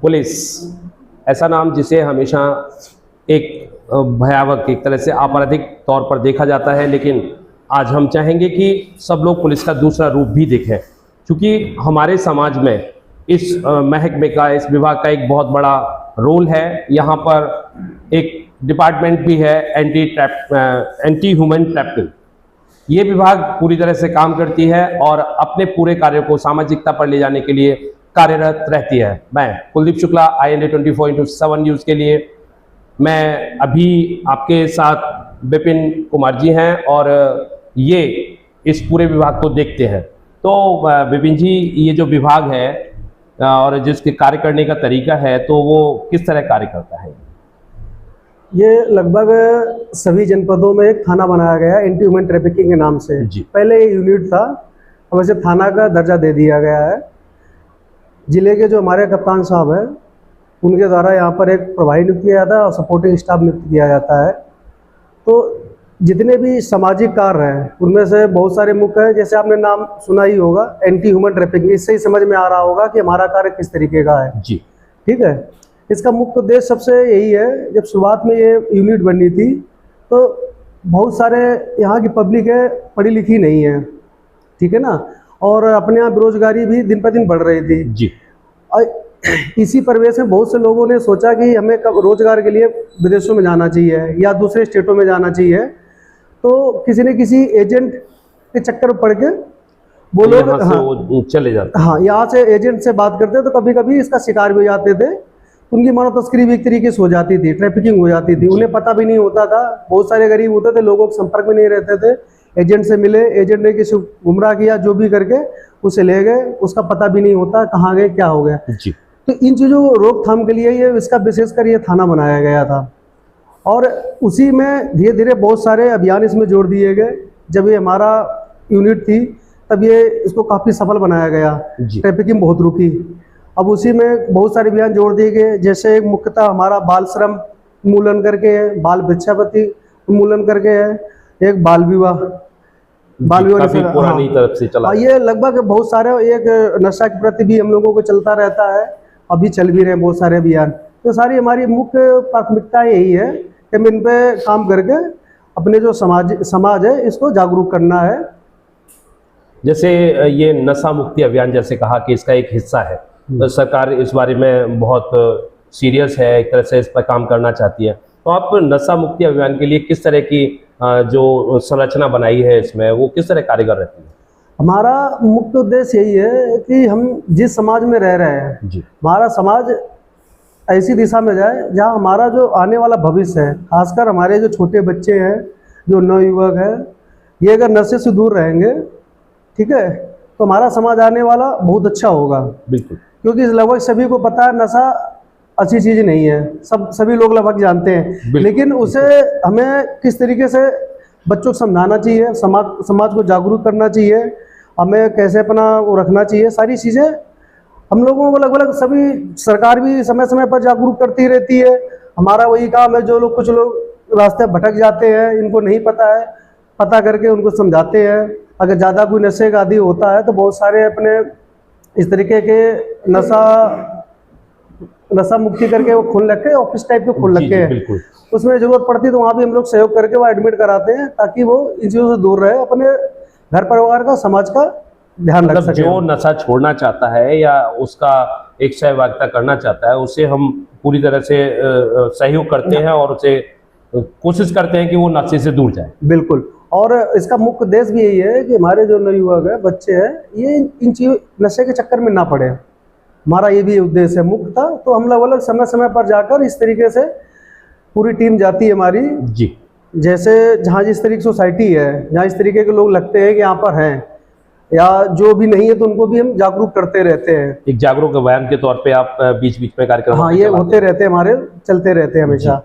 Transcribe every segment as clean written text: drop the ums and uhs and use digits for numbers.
Police ऐसा नाम जिसे हमेशा एक भयावह एक तरह से आपराधिक तौर पर देखा जाता है, लेकिन आज हम चाहेंगे कि सब लोग पुलिस का दूसरा रूप भी देखें, क्योंकि हमारे समाज में इस महकमे का, इस विभाग का एक बहुत बड़ा रोल है। यहाँ पर एक डिपार्टमेंट भी है एंटी ह्यूमन ट्रैफिकिंग। ये विभाग पूरी तरह से काम करती है और अपने पूरे कार्यों को सामाजिकता पर ले जाने के लिए कार्यरत रहती है। मैं कुलदीप शुक्ला, INA 24/7 न्यूज़ के लिए मैं अभी आपके साथ विपिन कुमार जी हैं और ये इस पूरे विभाग को देखते हैं। तो विपिन जी, ये जो विभाग है और जिसके कार्य करने का तरीका है, तो वो किस तरह कार्य करता है? ये लगभग सभी जनपदों में एक थाना बनाया गया है एंटी ह्यूमन ट्रैफिकिंग के नाम से। पहले ये यूनिट था, अब इसे थाना का दर्जा दे दिया गया है। जिले के जो हमारे कप्तान साहब हैं, उनके द्वारा यहाँ पर एक प्रभारी नियुक्त किया जाता है और सपोर्टिंग स्टाफ नियुक्त किया जाता है। तो जितने भी सामाजिक कार्य हैं उनमें से बहुत सारे मुख्य हैं, जैसे आपने नाम सुना ही होगा एंटी ह्यूमन ट्रैफिकिंग। इससे ही समझ में आ रहा होगा कि हमारा कार्य किस तरीके का है जी। ठीक है, इसका मुख्य उद्देश्य सबसे यही है, जब शुरुआत में ये यूनिट बनी थी तो बहुत सारे यहाँ की पब्लिक है पढ़ी लिखी नहीं है, ठीक है ना, और अपने यहाँ बेरोजगारी भी दिन पर दिन बढ़ रही थी जी। और इसी परिवेश में बहुत से लोगों ने सोचा कि हमें रोजगार के लिए विदेशों में जाना चाहिए या दूसरे स्टेटों में जाना चाहिए। तो किसी न किसी एजेंट के चक्कर में पड़ के वो लोग चले जाते, हाँ, यहाँ से एजेंट से बात करते तो कभी कभी इसका शिकार भी हो जाते थे। उनकी मानव तस्करी भी एक तरीके से हो जाती थी, ट्रैफिकिंग हो जाती थी, उन्हें पता भी नहीं होता था। बहुत सारे गरीब होते थे, लोगों के संपर्क में नहीं रहते थे। एजेंट से मिले, एजेंट ने किसी गुमराह किया, जो भी करके उसे ले गए, उसका पता भी नहीं होता कहाँ गए, क्या हो गया जी। तो इन चीज़ों को रोकथाम के लिए ये इसका विशेषकर ये थाना बनाया गया था और उसी में धीरे धीरे बहुत सारे अभियान इसमें जोड़ दिए गए। जब ये हमारा यूनिट थी तब ये इसको काफ़ी सफल बनाया गया, ट्रैफिकिंग बहुत रुकी। अब उसी में बहुत सारे अभियान जोड़ दिए गए, जैसे एक मुख्यतः हमारा बाल श्रम उन्मूलन करके है, बाल भिक्षावृत्ति उन्मूलन करके है, एक बाल विवाह पुरानी तरफ से चला। ये लगभग बहुत सारे, एक नशा के प्रति भी हम लोगों को चलता रहता है, अभी चल भी रहे हैं बहुत सारे अभियान। तो सारी हमारी मुख्य प्राथमिकता यही है कि हम इन पे काम करके अपने जो समाज है इसको जागरूक करना है। जैसे ये नशा मुक्ति अभियान जैसे कहा कि इसका एक हिस्सा है, तो सरकार इस बारे में बहुत सीरियस है, एक तरह से इस पर काम करना चाहती है। तो आप नशा मुक्ति अभियान के लिए किस तरह की जो संरचना बनाई है इसमें, वो किस तरह कारीगर रहती है? हमारा मुख्य उद्देश्य यही है कि हम जिस समाज में रह रहे हैं जी, हमारा समाज ऐसी दिशा में जाए जहां हमारा जो आने वाला भविष्य है, खासकर हमारे जो छोटे बच्चे हैं, जो नवयुवक हैं, ये अगर नशे से दूर रहेंगे, ठीक है, तो हमारा समाज आने वाला बहुत अच्छा होगा। बिल्कुल, क्योंकि लगभग सभी को पता है नशा अच्छी चीज़ नहीं है, सभी लोग लगभग जानते हैं, लेकिन उसे हमें किस तरीके से बच्चों को समझाना चाहिए, समाज को जागरूक करना चाहिए, हमें कैसे अपना वो रखना चाहिए, सारी चीज़ें हम लोगों को लगभग सभी, सरकार भी समय समय पर जागरूक करती रहती है। हमारा वही काम है, जो लोग कुछ लोग रास्ते भटक जाते हैं, इनको नहीं पता है, पता करके उनको समझाते हैं। अगर ज़्यादा कोई नशे का आदी होता है तो बहुत सारे अपने इस तरीके के नशा मुक्ति करके वो खोल रखे, ऑफिस टाइप के खोल रखे हैं, उसमें जरूरत पड़ती है तो वहाँ भी हम लोग सहयोग करके वो एडमिट कराते हैं, ताकि वो इन चीज़ों से दूर रहे, अपने घर परिवार का, समाज का ध्यान रख सके। जो नशा छोड़ना चाहता है या उसका एक सहभागिता करना चाहता है, उसे हम पूरी तरह से सहयोग करते हैं और उसे कोशिश करते हैं कि वो नशे से दूर जाए। बिल्कुल, और इसका मुख्य उद्देश्य भी यही है कि हमारे जो नवयुवक है, बच्चे हैं, ये इन चीज़ों नशे के चक्कर में ना पड़े। हमारा ये भी उद्देश्य है मुख्य था। तो हम लोग समय समय पर जाकर इस तरीके से पूरी टीम जाती है हमारी जी। जैसे जहाँ जिस तरीके की सोसाइटी है, जहाँ इस तरीके के लोग लगते हैं कि यहाँ पर हैं या जो भी नहीं है, तो उनको भी हम जागरूक करते रहते हैं। एक जागरूक अभियान के तौर पे आप बीच बीच में कार्यक्रम, हाँ, ये होते रहते हैं, हमारे चलते रहते हैं हमेशा।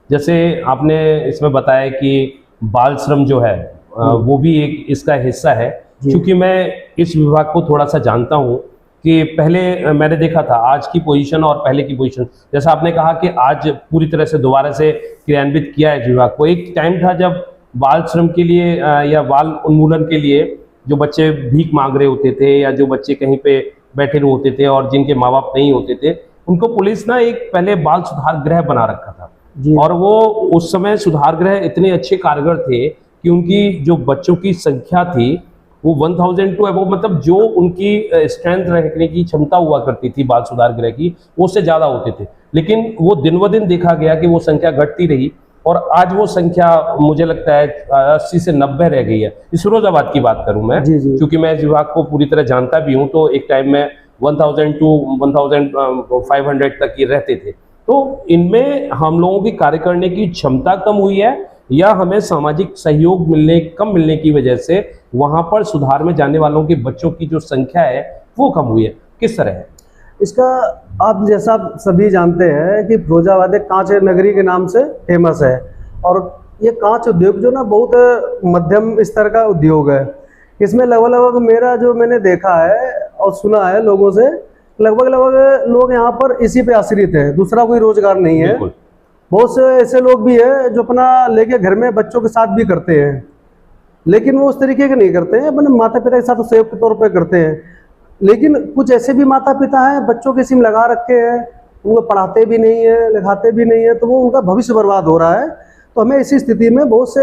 जैसे आपने इसमें बताया कि बाल श्रम जो है वो भी एक इसका हिस्सा है, क्योंकि मैं इस विभाग को थोड़ा सा जानता हूँ कि पहले मैंने देखा था आज की पोजीशन और पहले की पोजीशन, जैसा आपने कहा कि आज पूरी तरह से दोबारा से क्रियान्वित किया है इस विभाग को। एक टाइम था जब बाल श्रम के लिए या बाल उन्मूलन के लिए जो बच्चे भीख मांग रहे होते थे या जो बच्चे कहीं पे बैठे होते थे और जिनके माँ बाप नहीं होते थे, उनको पुलिस ना एक पहले बाल सुधार गृह बना रखा था जी। और वो उस समय सुधार गृह इतने अच्छे कारगर थे कि उनकी जो बच्चों की संख्या थी वो 1000 टू अबव, मतलब जो उनकी स्ट्रेंथ रखने की क्षमता हुआ करती थी बाल सुधार गृह की, वो उससे ज़्यादा होते थे। लेकिन वो दिन ब दिन देखा गया कि वो संख्या घटती रही और आज वो संख्या मुझे लगता है 80 से 90 रह गई है। इस फिरोजाबाद की बात करूं मैं, जी जी। क्योंकि मैं इस विभाग को पूरी तरह जानता भी हूं, तो एक टाइम में 1000 टू 1500 तक ये रहते थे। तो इनमें हम लोगों की कार्य करने की क्षमता कम हुई है या हमें सामाजिक सहयोग कम मिलने की वजह से वहां पर सुधार में जाने वालों के बच्चों की जो संख्या है वो कम हुई है? किस तरह है इसका? आप जैसा आप सभी जानते हैं कि फिरोजाबाद एक कांच नगरी के नाम से फेमस है और ये कांच उद्योग जो ना बहुत मध्यम स्तर का उद्योग है। इसमें लगभग मेरा जो मैंने देखा है और सुना है लोगों से, लगभग लोग यहाँ पर इसी पे आश्रित है, दूसरा कोई रोजगार नहीं है। बहुत से ऐसे लोग भी हैं जो अपना लेके घर में बच्चों के साथ भी करते हैं, लेकिन वो उस तरीके के नहीं करते हैं, अपने माता पिता के साथ सहयोग के तौर पे करते हैं। लेकिन कुछ ऐसे भी माता पिता हैं बच्चों के सिम लगा रखे हैं, उनको पढ़ाते भी नहीं है, लिखाते भी नहीं है, तो वो उनका भविष्य बर्बाद हो रहा है। तो हमें इसी स्थिति में, बहुत से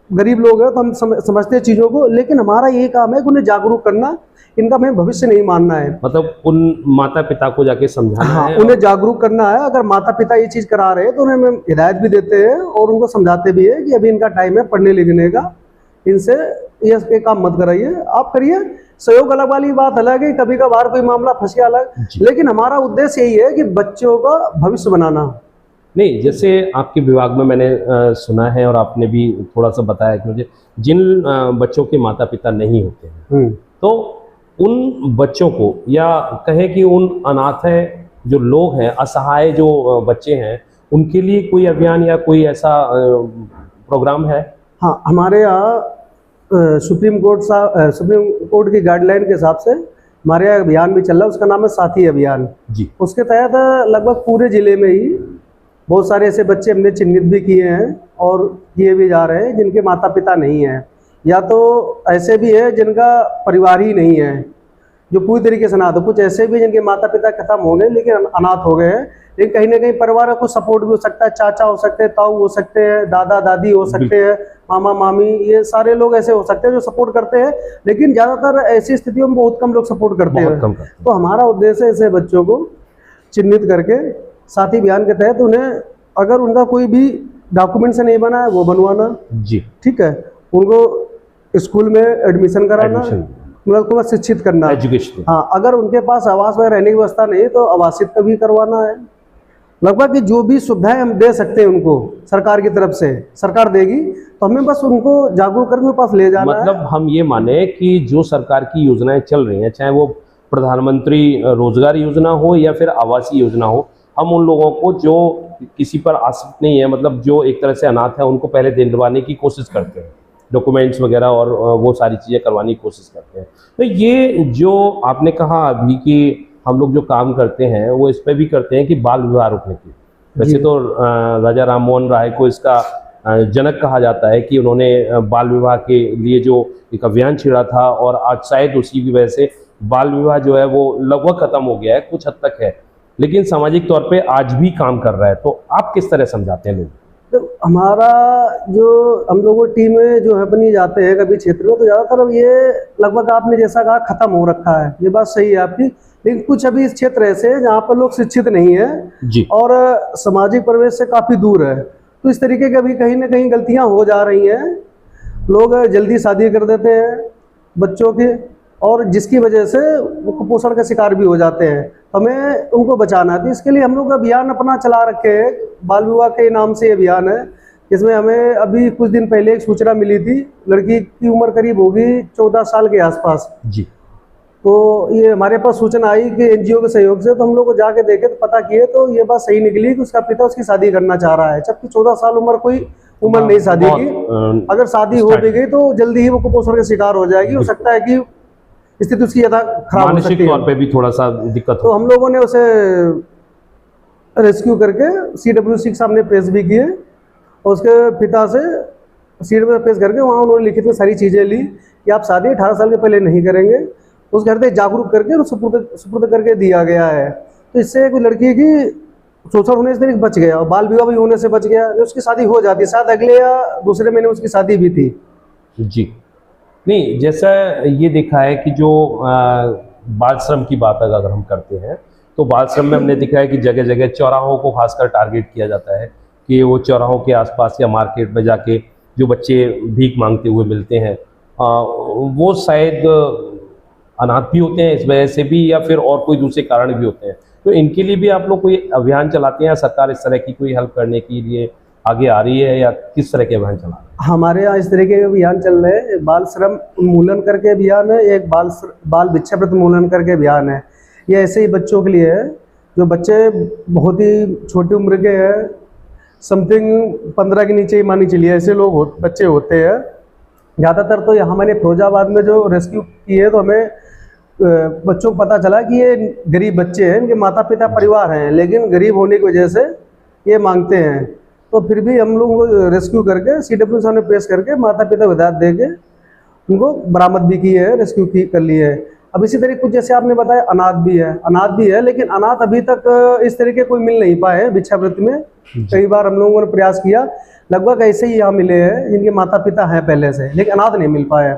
गरीब लोग हैं तो हम समझते हैं चीज़ों को, लेकिन हमारा यही काम है कि उन्हें जागरूक करना, इनका हमें भविष्य नहीं मानना है। मतलब उन माता पिता को जाके समझाना है, उन्हें जागरूक करना है। अगर माता पिता ये चीज़ करा रहे हैं तो उन्हें हम हिदायत भी देते हैं और उनको समझाते भी है कि अभी इनका टाइम है पढ़ने लिखने का, इनसे ये काम मत कराइए, आप करिए। सहयोग अलग वाली बात अलग है, कभी कभार कोई मामला फंस गया अलग, लेकिन हमारा उद्देश्य यही है कि बच्चों का भविष्य बनाना। नहीं, जैसे आपके विभाग में मैंने सुना है और आपने भी थोड़ा सा बताया कि मुझे, जिन बच्चों के माता पिता नहीं होते हैं तो उन बच्चों को, या कहें कि उन अनाथ जो लोग हैं, असहाय जो बच्चे हैं, उनके लिए कोई अभियान या कोई ऐसा प्रोग्राम है? हाँ, हमारे यहाँ सुप्रीम कोर्ट की गाइडलाइन के हिसाब से हमारे यहाँ अभियान भी चल रहा है, उसका नाम है साथी अभियान जी। उसके तहत लगभग पूरे जिले में ही बहुत सारे ऐसे बच्चे हमने चिन्हित भी किए हैं और किए भी जा रहे हैं जिनके माता पिता नहीं हैं, या तो ऐसे भी है जिनका परिवार ही नहीं है जो पूरी तरीके से अनाथ हो। कुछ ऐसे भी जिनके माता पिता खत्म हो गए लेकिन अनाथ हो गए हैं, लेकिन कहीं ना कहीं परिवार को सपोर्ट भी हो सकता है, चाचा हो सकते हैं, ताऊ हो सकते हैं, दादा दादी हो सकते हैं, मामा मामी, ये सारे लोग ऐसे हो सकते हैं जो सपोर्ट करते हैं, लेकिन ज़्यादातर ऐसी स्थितियों में बहुत कम लोग सपोर्ट करते हैं। तो हमारा उद्देश्य ऐसे बच्चों को चिन्हित करके साथी अभियान के तहत उन्हें, अगर उनका कोई भी डॉक्यूमेंट से नहीं बना है वो बनवाना जी, ठीक है, उनको स्कूल में एडमिशन कराना, मतलब थोड़ा शिक्षित करना, एजुकेशन। हाँ, अगर उनके पास आवास वगैरह रहने की व्यवस्था नहीं तो आवासित का भी करवाना है। लगभग कि जो भी सुविधाएं हम दे सकते हैं उनको सरकार की तरफ से, सरकार देगी, तो हमें बस उनको जागरूक करके उनके पास ले जाना है। मतलब हम ये माने कि जो सरकार की योजनाएं चल रही हैं, चाहे वो प्रधानमंत्री रोजगार योजना हो या फिर आवासीय योजना हो, हम उन लोगों को जो किसी पर आश्रित नहीं है, मतलब जो एक तरह से अनाथ है, उनको पहले दिलवाने की कोशिश करते हैं, डॉक्यूमेंट्स वगैरह और वो सारी चीज़ें करवाने की कोशिश करते हैं। तो ये जो आपने कहा अभी कि हम लोग जो काम करते हैं वो इस पर भी करते हैं कि बाल विवाह रोकने की। वैसे तो राजा राम मोहन राय को इसका जनक कहा जाता है कि उन्होंने बाल विवाह के लिए जो एक अभियान छेड़ा था, और आज शायद उसी की वजह से बाल विवाह जो है वो लगभग खत्म हो गया है, कुछ हद तक है, लेकिन सामाजिक तौर पे आज भी काम कर रहा है। तो आप किस तरह समझाते हैं लोग? तो हमारा जो हम लोगों टीम में जो है अपनी जाते हैं कभी क्षेत्र में, तो ज़्यादातर ये लगभग आपने जैसा कहा खत्म हो रखा है, ये बात सही है आपकी, लेकिन कुछ अभी इस क्षेत्र ऐसे है जहाँ पर लोग शिक्षित नहीं है जी, और सामाजिक परिवेश से काफ़ी दूर है, तो इस तरीके की अभी कहीं ना कहीं गलतियाँ हो जा रही हैं। लोग जल्दी शादी कर देते हैं बच्चों की, और जिसकी वजह से वो कुपोषण का शिकार भी हो जाते हैं। हमें उनको बचाना है, तो इसके लिए हम लोग अभियान अपना चला रखे हैं, बाल विवाह के नाम से अभियान है। इसमें हमें अभी कुछ दिन पहले एक सूचना मिली थी, लड़की की उम्र करीब होगी 14 साल के आसपास जी, तो ये हमारे पास सूचना आई कि एनजीओ के सहयोग से, तो हम लोग को जाके देखे तो पता किए तो ये बात सही निकली कि उसका पिता उसकी शादी करना चाह रहा है, जबकि 14 साल उम्र कोई उम्र नहीं शादी की। अगर शादी हो भी गई तो जल्दी ही वो कुपोषण का शिकार हो जाएगी, हो सकता है कि स्थिति उसकी ज़्यादा खराब हो सकती है, तौर पे भी थोड़ा सा दिक्कत हो। तो हम लोगों ने उसे रेस्क्यू करके CWC के सामने पेश भी किए, और उसके पिता से CWC पेश करके वहाँ उन्होंने लिखित में सारी चीज़ें ली कि आप शादी 18 साल के पहले नहीं करेंगे। उस घर से जागरूक करके सुपुर्द करके दिया गया है। तो इससे कोई लड़की की शोषण होने से बच गया और बाल विवाह भी होने से बच गया, उसकी शादी हो जाती, शायद अगले या दूसरे महीने उसकी शादी भी थी। जी, नहीं, जैसा ये देखा है कि जो बाल श्रम की बात अगर हम करते हैं तो बाल श्रम में हमने देखा है कि जगह जगह चौराहों को खासकर टारगेट किया जाता है कि वो चौराहों के आसपास या मार्केट में जाके जो बच्चे भीख मांगते हुए मिलते हैं वो शायद अनाथ भी होते हैं इस वजह से भी, या फिर और कोई दूसरे कारण भी होते हैं। तो इनके लिए भी आप लोग कोई अभियान चलाते हैं या सरकार इस तरह की कोई हेल्प करने के लिए आगे आ रही है, या किस तरह के अभियान चला रही है? हमारे यहाँ इस तरह के अभियान चल रहे हैं, एक बाल श्रम उन्मूलन करके अभियान है, एक बाल भिक्षावृत्ति उन्मूलन करके अभियान है। ये ऐसे ही बच्चों के लिए है जो बच्चे बहुत ही छोटी उम्र के हैं, समथिंग 15 के नीचे ही मानी चलिए ऐसे लोग बच्चे होते हैं ज़्यादातर। तो यहाँ मैंने फिरोजाबाद में जो रेस्क्यू की है तो हमें बच्चों को पता चला कि ये गरीब बच्चे हैं, इनके माता पिता परिवार हैं, लेकिन गरीब होने की वजह से ये मांगते हैं। तो फिर भी हम लोग उनको रेस्क्यू करके CW सामने पेश करके माता पिता को हिदायत दे के उनको बरामद भी की है, रेस्क्यू की कर ली है। अब इसी तरीके कुछ जैसे आपने बताया अनाथ भी है, लेकिन अनाथ अभी तक इस तरीके कोई मिल नहीं पाए भिक्षावृत्ति में। कई बार हम लोगों ने प्रयास किया, लगभग ऐसे ही यहाँ मिले हैं जिनके माता पिता हैं पहले से, लेकिन अनाथ नहीं मिल पाए।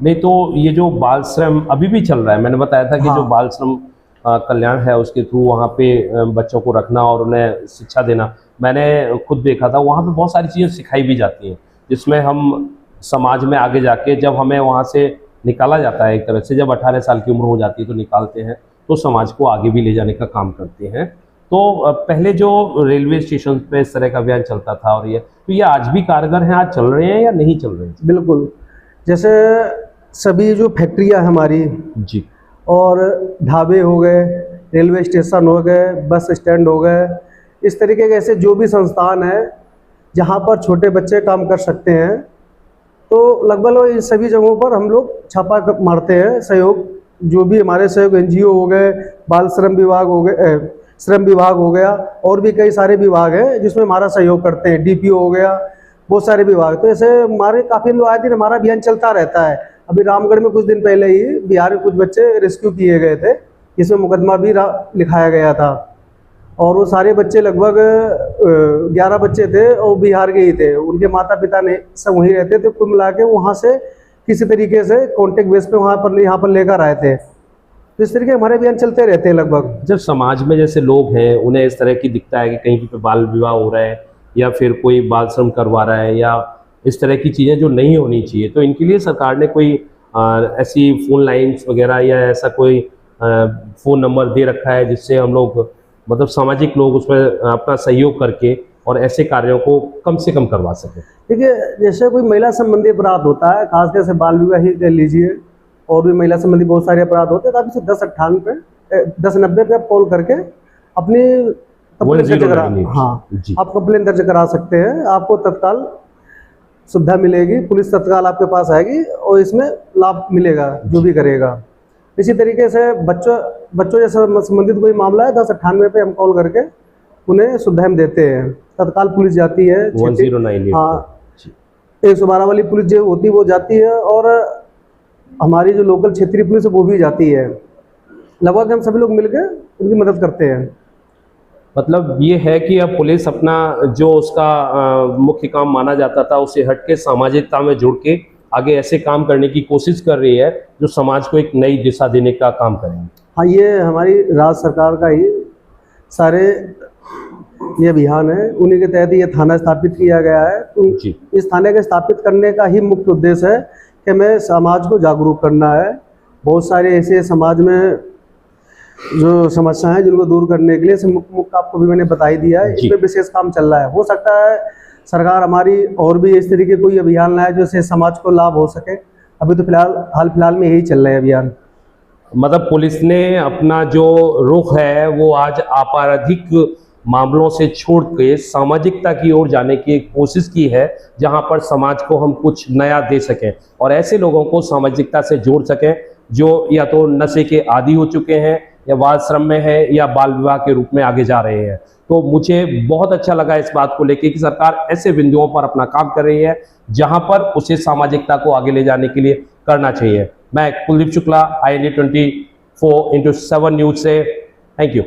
नहीं, तो ये जो बाल श्रम अभी भी चल रहा है, मैंने बताया था कि हाँ। जो बाल श्रम कल्याण है उसके थ्रू वहाँ पे बच्चों को रखना और उन्हें शिक्षा देना, मैंने खुद देखा था। वहाँ पे बहुत सारी चीज़ें सिखाई भी जाती हैं जिसमें हम समाज में आगे जाके जब हमें वहाँ से निकाला जाता है, एक तरह से जब 18 साल की उम्र हो जाती है तो निकालते हैं, तो समाज को आगे भी ले जाने का काम करते हैं। तो पहले जो रेलवे स्टेशन पे इस तरह का अभियान चलता था और ये आज भी कारगर हैं, आज चल रहे हैं या नहीं चल रहे हैं? बिल्कुल, जैसे सभी जो फैक्ट्रियाँ हैं हमारी जी, और ढाबे हो गए, रेलवे स्टेशन हो गए, बस स्टैंड हो गए, इस तरीके के ऐसे जो भी संस्थान हैं जहाँ पर छोटे बच्चे काम कर सकते हैं, तो लगभग इन सभी जगहों पर हम लोग छापा मारते हैं। सहयोग जो भी हमारे सहयोग NGO हो गए, बाल श्रम विभाग हो गए, श्रम विभाग हो गया, और भी कई सारे विभाग हैं जिसमें हमारा सहयोग करते हैं, DPO हो गया, बहुत सारे विभाग। तो ऐसे हमारे काफ़ी लोग आए दिन हमारा अभियान चलता रहता है। अभी रामगढ़ में कुछ दिन पहले ही बिहार में कुछ बच्चे रेस्क्यू किए गए थे, जिसमें मुकदमा भी लिखाया गया था, और वो सारे बच्चे लगभग 11 बच्चे थे और बिहार के ही थे। उनके माता पिता ने सब वहीं रहते थे, कुल मिला के वहाँ से किसी तरीके से कॉन्टेक्ट बेस पे यहाँ पर लेकर आए थे। तो इस तरीके हमारे अभियान चलते रहते हैं लगभग। जब समाज में जैसे लोग हैं उन्हें इस तरह की दिखता है कि कहीं पे बाल विवाह हो रहा है या फिर कोई बाल श्रम करवा रहा है या इस तरह की चीज़ें जो नहीं होनी चाहिए, तो इनके लिए सरकार ने कोई ऐसी फ़ोन लाइन्स वगैरह या ऐसा कोई फ़ोन नंबर दे रखा है जिससे हम लोग मतलब सामाजिक लोग उसमें अपना सहयोग करके और ऐसे कार्यों को कम से कम करवा सकें? देखिए, जैसे कोई महिला संबंधी अपराध होता है, खासकर से बाल विवाह ही कह लीजिए, और भी महिला संबंधी बहुत सारे अपराध होते हैं, तो आप इसे 1098 पे कॉल करके अपनी कंप्लेंट दर्ज करा, हाँ, आप कंप्लेंट दर्ज करा सकते हैं। आपको तत्काल सुविधा मिलेगी, पुलिस तत्काल आपके पास आएगी और इसमें लाभ मिलेगा जो भी करेगा। इसी तरीके से बच्चों जैसा संबंधित कोई मामला है, 1098 पे हम कॉल करके उन्हें सुविधा हम देते हैं। तत्काल पुलिस जाती है, 1098, हाँ, 112 वाली पुलिस जो होती है वो जाती है, और हमारी जो लोकल क्षेत्रीय पुलिस है वो भी जाती है। लगभग हम सभी लोग मिलकर उनकी मदद करते हैं। मतलब ये है कि अब पुलिस अपना जो उसका मुख्य काम माना जाता था उससे हटके सामाजिकता में जुड़ के आगे ऐसे काम करने की कोशिश कर रही है जो समाज को एक नई दिशा देने का काम करेंगे। हाँ, ये हमारी राज्य सरकार का ही सारे ये अभियान है, उन्हीं के तहत ये थाना स्थापित किया गया है। तो इस थाने के स्थापित करने का ही मुख्य उद्देश्य है कि हमें समाज को जागरूक करना है। बहुत सारे ऐसे समाज में जो समस्याएं हैं जिनको दूर करने के लिए मुख्य आपको भी मैंने बता ही दिया है, इसमें विशेष काम चल रहा है। हो सकता है सरकार हमारी और भी इस तरीके कोई अभियान लाए जिससे समाज को लाभ हो सके। अभी तो हाल फिलहाल में यही चल रहा है अभियान। मतलब पुलिस ने अपना जो रुख है वो आज आपराधिक मामलों से छोड़ के सामाजिकता की ओर जाने की एक कोशिश की है, जहां पर समाज को हम कुछ नया दे सकें और ऐसे लोगों को सामाजिकता से जोड़ सकें जो या तो नशे के आदी हो चुके हैं या बाल श्रम में है या बाल विवाह के रूप में आगे जा रहे हैं। तो मुझे बहुत अच्छा लगा इस बात को लेकर कि सरकार ऐसे बिंदुओं पर अपना काम कर रही है जहां पर उसे सामाजिकता को आगे ले जाने के लिए करना चाहिए। मैं Kuldeep Shukla, INA 20 4x7 news से। Thank you.